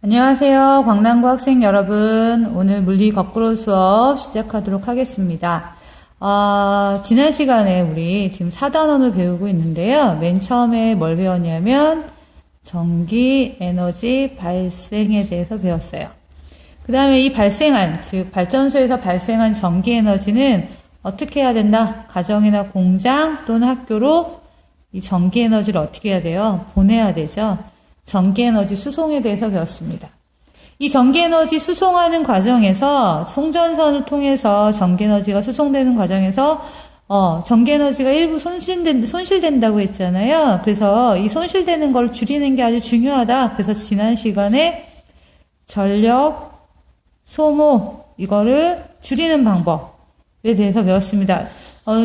안녕하세요. 광남고 학생 여러분. 오늘 물리 거꾸로 수업 시작하도록 하겠습니다. 지난 시간에 우리 지금 4단원을 배우고 있는데요. 맨 처음에 뭘 배웠냐면 전기 에너지 발생에 대해서 배웠어요. 그 다음에 이 발생한, 즉 발전소에서 발생한 전기 에너지는 어떻게 해야 된다? 가정이나 공장 또는 학교로 이 전기 에너지를 어떻게 해야 돼요? 보내야 되죠. 전기에너지 수송에 대해서 배웠습니다. 이 전기에너지 수송하는 과정에서 송전선을 통해서 전기에너지가 수송되는 과정에서 전기에너지가 일부 손실된다고 했잖아요. 그래서 이 손실되는 걸 줄이는 게 아주 중요하다. 그래서 지난 시간에 전력 소모 이거를 줄이는 방법에 대해서 배웠습니다.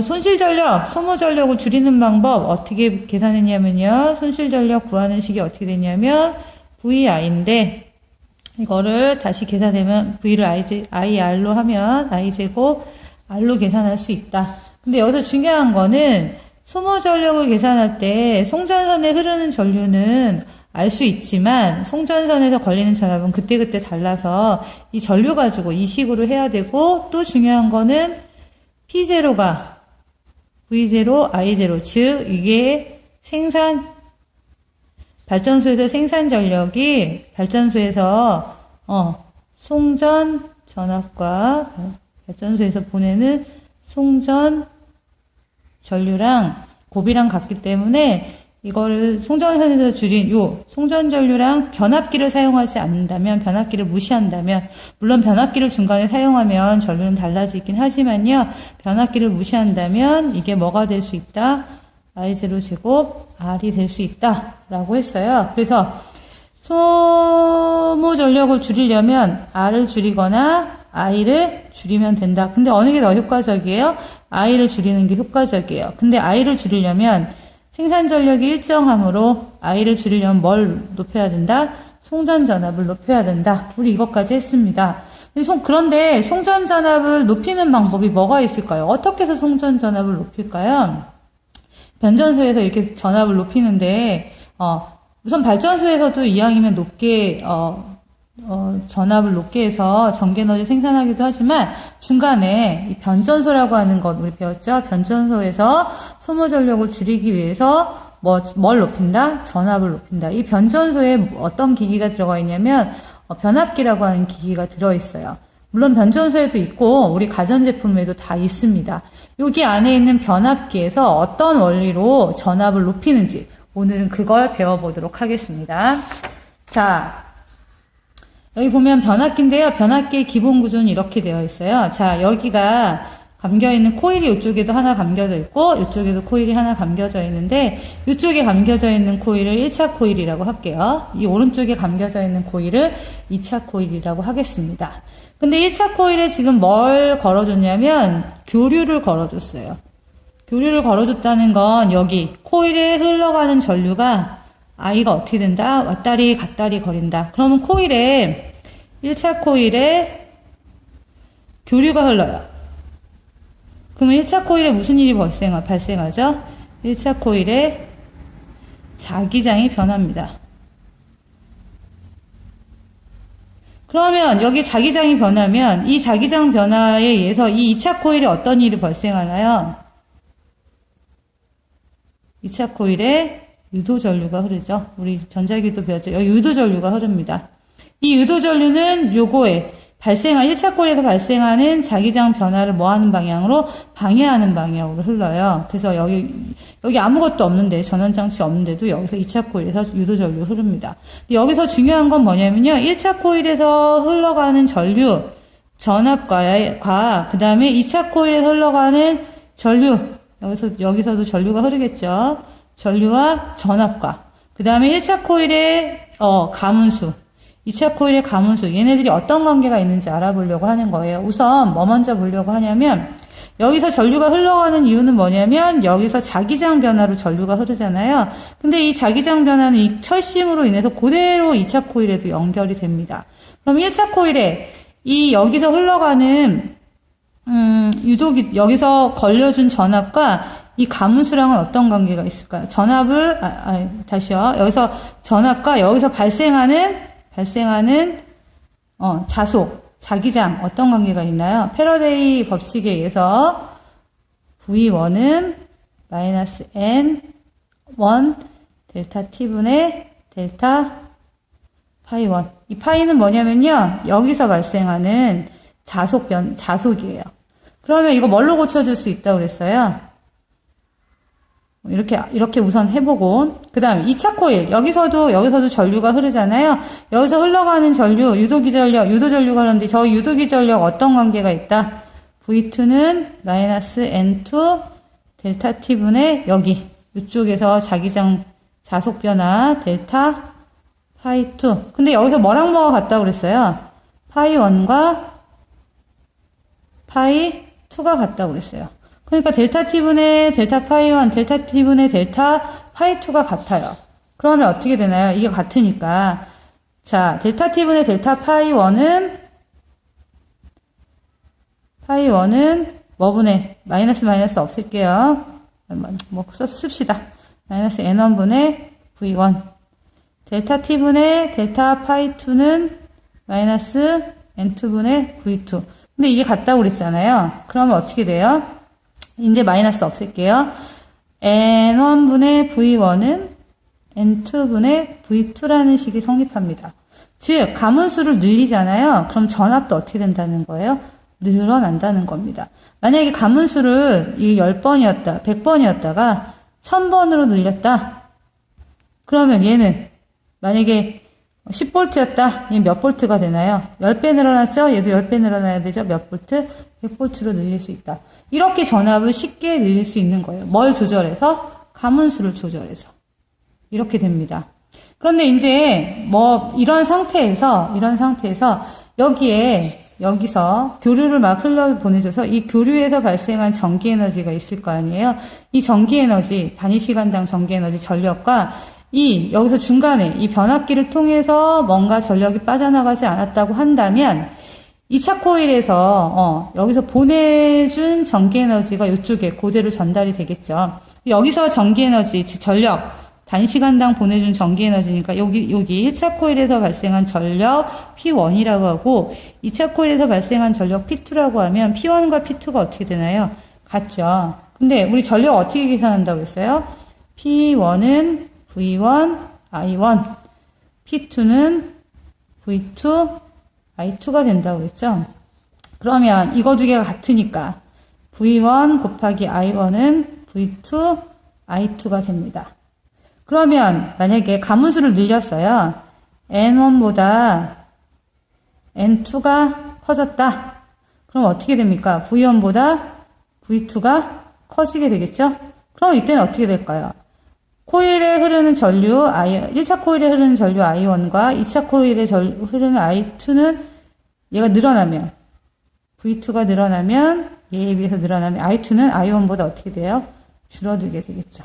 손실 전력, 소모 전력을 줄이는 방법 어떻게 계산했냐면요. 손실 전력 구하는 식이 어떻게 되냐면 VI인데 이거를 다시 계산하면 V를 IR로 하면 I제곱 R로 계산할 수 있다. 근데 여기서 중요한 거는 소모 전력을 계산할 때 송전선에 흐르는 전류는 알 수 있지만 송전선에서 걸리는 전압은 그때그때 달라서 이 전류 가지고 이 식으로 해야 되고, 또 중요한 거는 P0가 V0, I0, 즉 이게 발전소에서 생산 전력이 발전소에서 송전 전압과 발전소에서 보내는 송전 전류랑 곱이랑 같기 때문에 이거를 송전선에서 줄인 송전 전류랑 변압기를 사용하지 않는다면, 변압기를 무시한다면, 물론 변압기를 중간에 사용하면 전류는 달라지긴 하지만요, 변압기를 무시한다면 이게 뭐가 될 수 있다? I0 제곱 R이 될 수 있다 라고 했어요. 그래서 소모 전력을 줄이려면 R을 줄이거나 I를 줄이면 된다. 근데 어느 게 더 효과적이에요? I를 줄이는 게 효과적이에요. 근데 I를 줄이려면 생산 전력이 일정하므로 I를 줄이려면 뭘 높여야 된다? 송전 전압을 높여야 된다. 우리 이것까지 했습니다. 그런데 송전 전압을 높이는 방법이 뭐가 있을까요? 어떻게 해서 송전 전압을 높일까요? 변전소에서 이렇게 전압을 높이는데, 우선 발전소에서도 이왕이면 높게, 전압을 높게 해서 전기에너지 생산하기도 하지만, 중간에 이 변전소라고 하는 것 우리 배웠죠? 변전소에서 소모 전력을 줄이기 위해서 뭘 높인다? 전압을 높인다. 이 변전소에 어떤 기기가 들어가 있냐면, 변압기라고 하는 기기가 들어있어요. 물론 변전소에도 있고, 우리 가전제품에도 다 있습니다. 여기 안에 있는 변압기에서 어떤 원리로 전압을 높이는지, 오늘은 그걸 배워보도록 하겠습니다. 자, 여기 보면 변압기인데요. 변압기의 기본 구조는 이렇게 되어 있어요. 자, 여기가 감겨있는 코일이 이쪽에도 하나 감겨져 있고, 이쪽에도 코일이 하나 감겨져 있는데, 이쪽에 감겨져 있는 코일을 1차 코일이라고 할게요. 이 오른쪽에 감겨져 있는 코일을 2차 코일이라고 하겠습니다. 근데 1차 코일에 지금 뭘 걸어줬냐면, 교류를 걸어줬어요. 교류를 걸어줬다는 건 여기 코일에 흘러가는 전류가 I가 어떻게 된다? 왔다리 갔다리 거린다. 그러면 1차 코일에 교류가 흘러요. 그러면 1차 코일에 무슨 일이 발생하죠? 1차 코일에 자기장이 변합니다. 그러면 여기 자기장이 변하면 이 자기장 변화에 의해서 이 2차 코일에 어떤 일이 발생하나요? 2차 코일에 유도전류가 흐르죠. 우리 전자기도 배웠죠. 여기 유도전류가 흐릅니다. 이 유도전류는 요거에 1차 코일에서 발생하는 자기장 변화를 뭐하는 방향으로? 방해하는 방향으로 흘러요. 그래서 여기 아무것도 없는데, 전원장치 없는데도 여기서 2차 코일에서 유도전류 흐릅니다. 근데 여기서 중요한 건 뭐냐면요. 1차 코일에서 흘러가는 전류, 전압과, 그 다음에 2차 코일에서 흘러가는 전류, 여기서도 전류가 흐르겠죠. 전류와 전압과, 그 다음에 1차 코일의, 가문수, 2차 코일의 가문수, 얘네들이 어떤 관계가 있는지 알아보려고 하는 거예요. 우선 뭐 먼저 보려고 하냐면, 여기서 전류가 흘러가는 이유는 뭐냐면, 여기서 자기장 변화로 전류가 흐르잖아요. 근데 이 자기장 변화는 이 철심으로 인해서 그대로 2차 코일에도 연결이 됩니다. 그럼 1차 코일에 여기서 흘러가는 여기서 걸려준 전압과 이 가문수랑은 어떤 관계가 있을까요? 전압을, 다시요. 여기서 전압과 여기서 발생하는 발생하는 자속, 자기장 어떤 관계가 있나요? 패러데이 법칙에 의해서 V1은 마이너스 N1 델타 T분의 델타 파이1. 이 파이는 뭐냐면요. 여기서 발생하는 자속이에요. 그러면 이거 뭘로 고쳐줄 수 있다고 그랬어요? 이렇게 우선 해보고, 그 다음에 2차 코일. 여기서도 전류가 흐르잖아요. 여기서 흘러가는 전류, 유도전류가 흐르는데, 저 유도기전력 어떤 관계가 있다? V2는 마이너스 N2 델타 T분의 이쪽에서 자기장 자속 변화, 델타 파이2. 근데 여기서 뭐랑 뭐가 같다고 그랬어요? 파이1과 파이2가 같다고 그랬어요. 그러니까 델타 T분의 델타 파이1, 델타 T분의 델타 파이2가 같아요. 그러면 어떻게 되나요? 이게 같으니까. 자, 델타 T분의 델타 파이1은 뭐분의 마이너스 없앨게요. 씁시다. 마이너스 N1분의 V1. 델타 T분의 델타 파이2는 마이너스 N2분의 V2. 근데 이게 같다고 그랬잖아요. 그러면 어떻게 돼요? 이제 마이너스 없앨게요. N1분의 V1은 N2분의 V2라는 식이 성립합니다. 즉, 가문수를 늘리잖아요. 그럼 전압도 어떻게 된다는 거예요? 늘어난다는 겁니다. 만약에 가문수를 10번이었다, 100번이었다가 1000번으로 늘렸다. 그러면 얘는 만약에 10볼트였다. 얘 몇 볼트가 되나요? 10배 늘어났죠? 얘도 10배 늘어나야 되죠? 몇 볼트? 100볼트로 늘릴 수 있다. 이렇게 전압을 쉽게 늘릴 수 있는 거예요. 뭘 조절해서? 가문수를 조절해서. 이렇게 됩니다. 그런데 이제 이런 상태에서 여기서 교류를 막 흘러보내줘서 이 교류에서 발생한 전기에너지가 있을 거 아니에요? 이 전기에너지, 단위시간당 전기에너지 전력과 여기서 중간에 이 변압기를 통해서 뭔가 전력이 빠져나가지 않았다고 한다면 2차 코일에서 여기서 보내준 전기에너지가 이쪽에 그대로 전달이 되겠죠. 여기서 전기에너지, 즉 전력, 단시간당 보내준 전기에너지니까 여기 1차 코일에서 발생한 전력 P1이라고 하고 2차 코일에서 발생한 전력 P2라고 하면 P1과 P2가 어떻게 되나요? 같죠. 근데 우리 전력 어떻게 계산한다고 했어요? P1은 V1, I1, P2는 V2, I2가 된다고 그랬죠? 그러면 이거 두 개가 같으니까 V1 곱하기 I1은 V2, I2가 됩니다. 그러면 만약에 가문수를 늘렸어요. N1보다 N2가 커졌다. 그럼 어떻게 됩니까? V1보다 V2가 커지게 되겠죠? 그럼 이때는 어떻게 될까요? 코일에 흐르는 전류, 1차 코일에 흐르는 전류 I1과 2차 코일에 흐르는 I2는 얘가 늘어나면, V2가 늘어나면, 얘에 비해서 늘어나면 I2는 I1보다 어떻게 돼요? 줄어들게 되겠죠.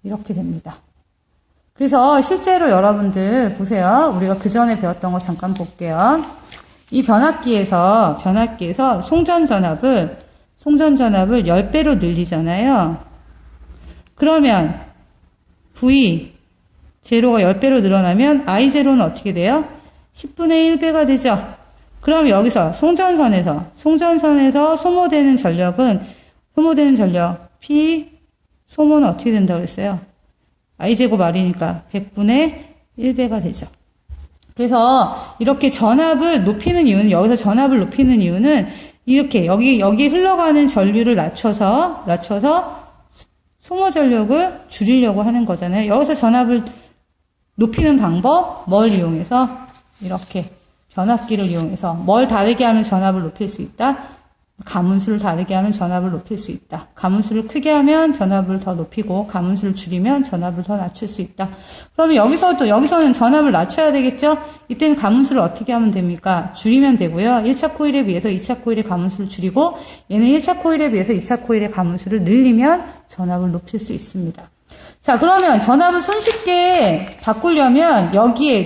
이렇게 됩니다. 그래서 실제로 여러분들 보세요. 우리가 그 전에 배웠던 거 잠깐 볼게요. 이 변압기에서 송전전압을 10배로 늘리잖아요. 그러면 V 제로가 10배로 늘어나면 I0는 어떻게 돼요? 10분의 1배가 되죠. 그럼 여기서 송전선에서 소모되는 전력 P 소모는 어떻게 된다고 그랬어요? I제곱 R이니까 100분의 1배가 되죠. 그래서 이렇게 전압을 높이는 이유는, 여기서 전압을 높이는 이유는 이렇게 여기 흘러가는 전류를 낮춰서 소모 전력을 줄이려고 하는 거잖아요. 여기서 전압을 높이는 방법, 뭘 이용해서? 이렇게 변압기를 이용해서 뭘 다르게 하면 전압을 높일 수 있다? 가문수를 다르게 하면 전압을 높일 수 있다. 가문수를 크게 하면 전압을 더 높이고 가문수를 줄이면 전압을 더 낮출 수 있다. 그러면 여기서는 전압을 낮춰야 되겠죠? 이때는 가문수를 어떻게 하면 됩니까? 줄이면 되고요. 1차 코일에 비해서 2차 코일의 가문수를 줄이고 얘는 1차 코일에 비해서 2차 코일의 가문수를 늘리면 전압을 높일 수 있습니다. 자, 그러면 전압을 손쉽게 바꾸려면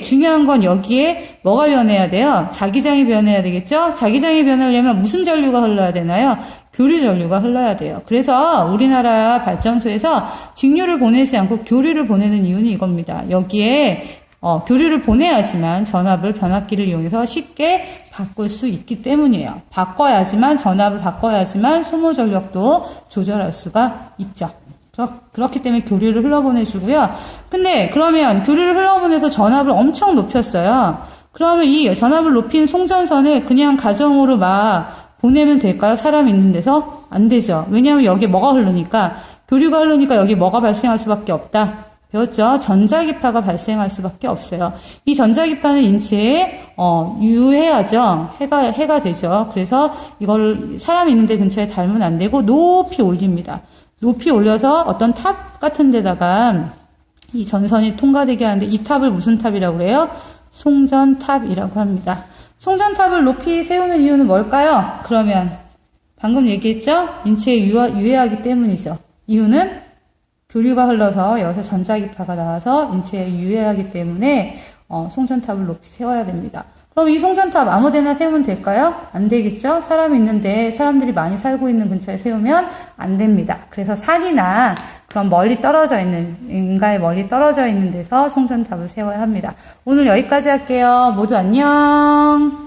중요한 건 여기에 뭐가 변해야 돼요? 자기장이 변해야 되겠죠? 자기장이 변하려면 무슨 전류가 흘러야 되나요? 교류 전류가 흘러야 돼요. 그래서 우리나라 발전소에서 직류를 보내지 않고 교류를 보내는 이유는 이겁니다. 여기에 교류를 보내야지만 전압을 변압기를 이용해서 쉽게 바꿀 수 있기 때문이에요. 전압을 바꿔야지만 소모 전력도 조절할 수가 있죠. 그렇기 때문에 교류를 흘러보내주고요. 근데 그러면 교류를 흘러보내서 전압을 엄청 높였어요. 그러면 이 전압을 높인 송전선을 그냥 가정으로 막 보내면 될까요? 사람 있는 데서? 안 되죠. 왜냐하면 여기에 뭐가 흐르니까, 교류가 흐르니까 여기 뭐가 발생할 수밖에 없다. 배웠죠? 전자기파가 발생할 수밖에 없어요. 이 전자기파는 인체에 유해하죠. 해가 되죠. 그래서 이거를 사람 있는 데 근처에 달면 안 되고 높이 올립니다. 높이 올려서 어떤 탑 같은 데다가 이 전선이 통과되게 하는데, 이 탑을 무슨 탑이라고 그래요? 송전탑이라고 합니다. 송전탑을 높이 세우는 이유는 뭘까요? 그러면 방금 얘기했죠? 인체에 유해하기 때문이죠. 이유는 교류가 흘러서 여기서 전자기파가 나와서 인체에 유해하기 때문에 송전탑을 높이 세워야 됩니다. 그럼 이 송전탑 아무 데나 세우면 될까요? 안 되겠죠? 사람이 있는데, 사람들이 많이 살고 있는 근처에 세우면 안 됩니다. 그래서 산이나 그런 인가에 멀리 떨어져 있는 데서 송전탑을 세워야 합니다. 오늘 여기까지 할게요. 모두 안녕.